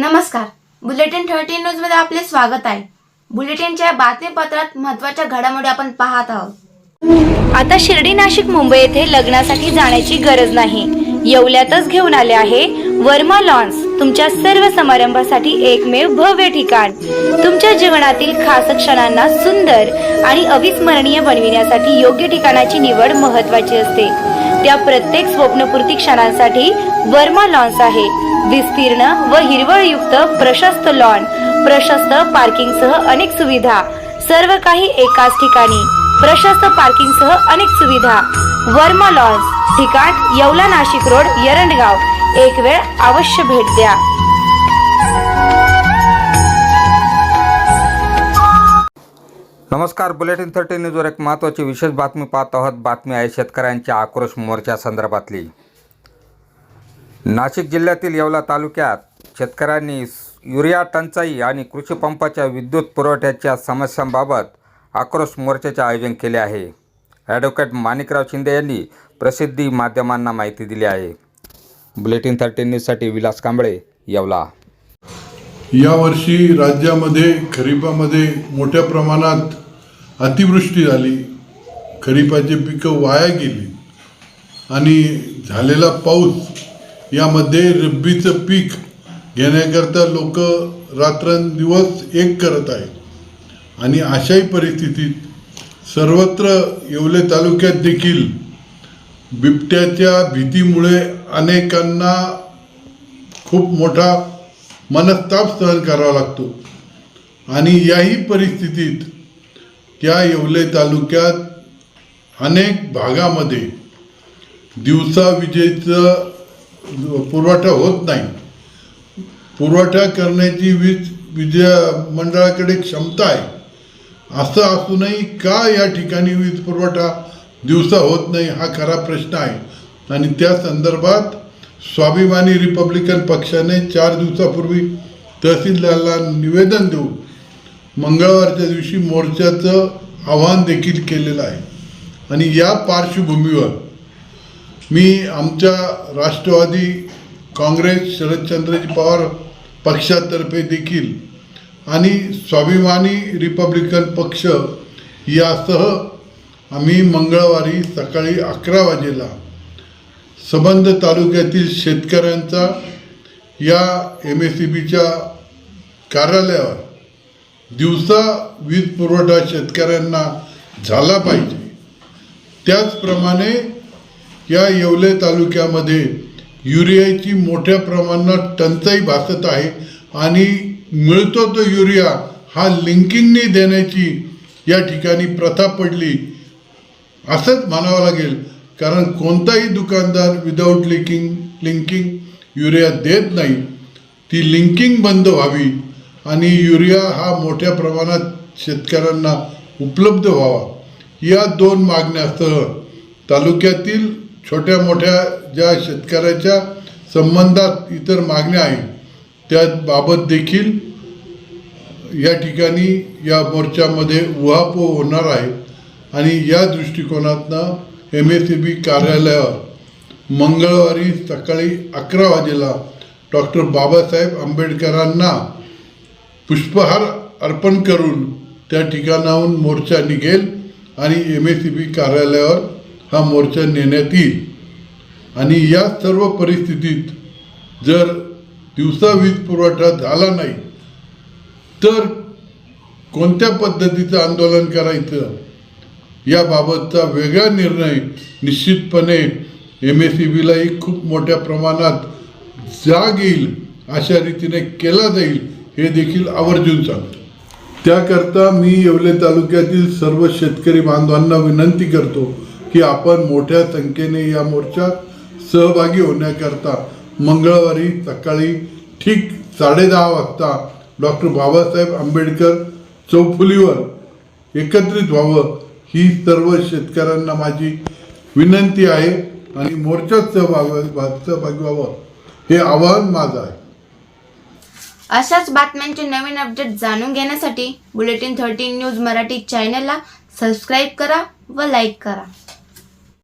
नमस्कार, bulletin 13 news मध्ये आपले स्वागत आहे। बुलेटिनच्या बातमीपत्रात महत्त्वाच्या घडामोडी आपण पाहत आहोत। आता शिर्डी, नाशिक, मुंबई येथे लग्नासाठी जाण्याची गरज नाही। येवल्यातच घेऊन आले आहे वर्मा लॉन्स, तुमच्या सर्व समारंभासाठी एकमेव भव्य ठिकाण। तुमच्या जीवनातील खास क्षणांना सुंदर आणि अविस्मरणीय बनविण्यासाठी योग्य ठिकाणाची निवड महत्त्वाची असते। त्या प्रत्येक स्वप्नपूर्ती क्षणांसाठी वर्मा लॉन्स आहे। विस्तीर्ण व हिरवळयुक्त प्रशस्त लॉन, प्रशस्त पार्किंगसह अनेक सुविधा, सर्व काही एकाच ठिकाणी। प्रशस्त पार्किंगसह अनेक सुविधा। वर्मा लॉन्स, ठिकाण येवला, नाशिक रोड, एरंडगाव। एक वेळ अवश्य भेट द्या। नमस्कार, बुलेटिन 13 न्यूजवर एक महत्त्वाची विशेष बातमी पाहत आहोत। बातमी आहे शेतकऱ्यांच्या आक्रोश मोर्चा संदर्भातली। नाशिक जिल्ह्यातील येवला तालुक्यात शेतकऱ्यांनी युरिया टंचाई आणि कृषी पंपाच्या विद्युत पुरवठ्याच्या समस्यांबाबत आक्रोश मोर्चाचे आयोजन केले आहे। ॲडव्होकेट माणिकराव शिंदे यांनी प्रसिद्धी माध्यमांना माहिती दिली आहे। बुलेटिन 13 न्यूजसाठी विलास कांबळे, येवला। यावर्षी राज्यामध्ये खरीपामध्ये मोठ्या प्रमाणात अतिवृष्टी झाली, खरीपाची पिकं वाया गेली आणि झालेला पाऊस यामध्ये रब्बीचं पीक घेण्याकरता लोक रात्रंदिवस एक करत आहेत। आणि अशाही परिस्थितीत सर्वत्र येवले तालुक्यात देखील बिबट्याच्या भीतीमुळे अनेकांना खूप मोठा मनस्ताप सहन करावा लागतो। आणि याही परिस्थितीत त्या येवले तालुक्यात अनेक भागामध्ये दिवसा विजेचा पुरवठा होत नाही। पुरवठा करण्याची वीज मंडळाकडे क्षमता आहे, असं असूनही का या ठिकाणी वीज पुरवठा दिवसा होत नाही हा खरा प्रश्न आहे। आणि त्या संदर्भात स्वाभिमानी रिपब्लिकन पक्षाने 4 दिवसापूर्वी तहसीलदाराला निवेदन देऊन मंगळवारच्या दिवशी मोर्चाचं आवाहन देखील केलेलं आहे। आणि या पार्श्वभूमीवर मी आमच्या राष्ट्रवादी काँग्रेस शरदचंद्रजी पवार पक्षातर्फे देखील आणि स्वाभिमानी रिपब्लिकन पक्ष यासह आम्ही मंगळवारी सकाळी 11 वाजेला संबंध तालुक्यातील शेतकऱ्यांचा या MSEBच्या कार्यालयावर दिवसा वीज पुरवठा शेतकऱ्यांना झाला पाहिजे। त्याचप्रमाणे या येवले तालुक्यामध्ये युरियाची मोठ्या प्रमाणात टंचाई भासत आहे आणि मिळतो तो युरिया हा लिंकिंगने देण्याची या ठिकाणी प्रथा पडली असंच म्हणावं लागेल। कारण कोणताही दुकानदार विदाऊट लिंकिंग युरिया देत नाही। ती लिंकिंग बंद व्हावी आणि युरिया हा मोठ्या प्रमाणात शेतकऱ्यांना उपलब्ध व्हावा, या 2 मागण्यासह तालुक्यातील छोट्या मोठ्या ज्या शेतकऱ्याच्या संबंधात इतर मागण्या आहेत त्याबाबत देखील या ठिकाणी या मोर्चामध्ये उहापोह होणार आहे। आणि या दृष्टिकोनातनं MSEB कार्यालयावर मंगळवारी सकाळी 11 वाजेला डॉक्टर बाबासाहेब आंबेडकरांना पुष्पहार अर्पण करून त्या ठिकाणाहून मोर्चा निघेल आणि MSEB कार्यालयावर हा मोर्चा नेण्यात येईल। आणि या सर्व परिस्थितीत जर दिवसा वीज पुरवठा झाला नाही तर कोणत्या पद्धतीचं आंदोलन करायचं याबाबतचा वेगळा निर्णय निश्चितपणे MSEBलाही खूप मोठ्या प्रमाणात जाग येईल अशा रीतीने केला जाईल हे देखील आवर्जून सांगतो। त्याकरता मी येवले तालुक्यातील सर्व शेतकरी बांधवांना विनंती करतो की आपण मोठ्या संख्येने या मोर्चात सहभागी होण्याकरता मंगळवारी सकाळी ठीक 10:30 वाजता डॉक्टर बाबासाहेब आंबेडकर चौफुलीवर एकत्रित व्हावं ही सर्व शेतकऱ्यांना माझी विनंती आहे। आणि मोर्चात सहभागी व्हावं हे आवाहन माझं आहे। अशाच बातम्यांचे नवीन अपडेट जाणून घेण्यासाठी बुलेटिन 13 न्यूज मराठी चॅनलला सबस्क्राईब करा व लाईक करा।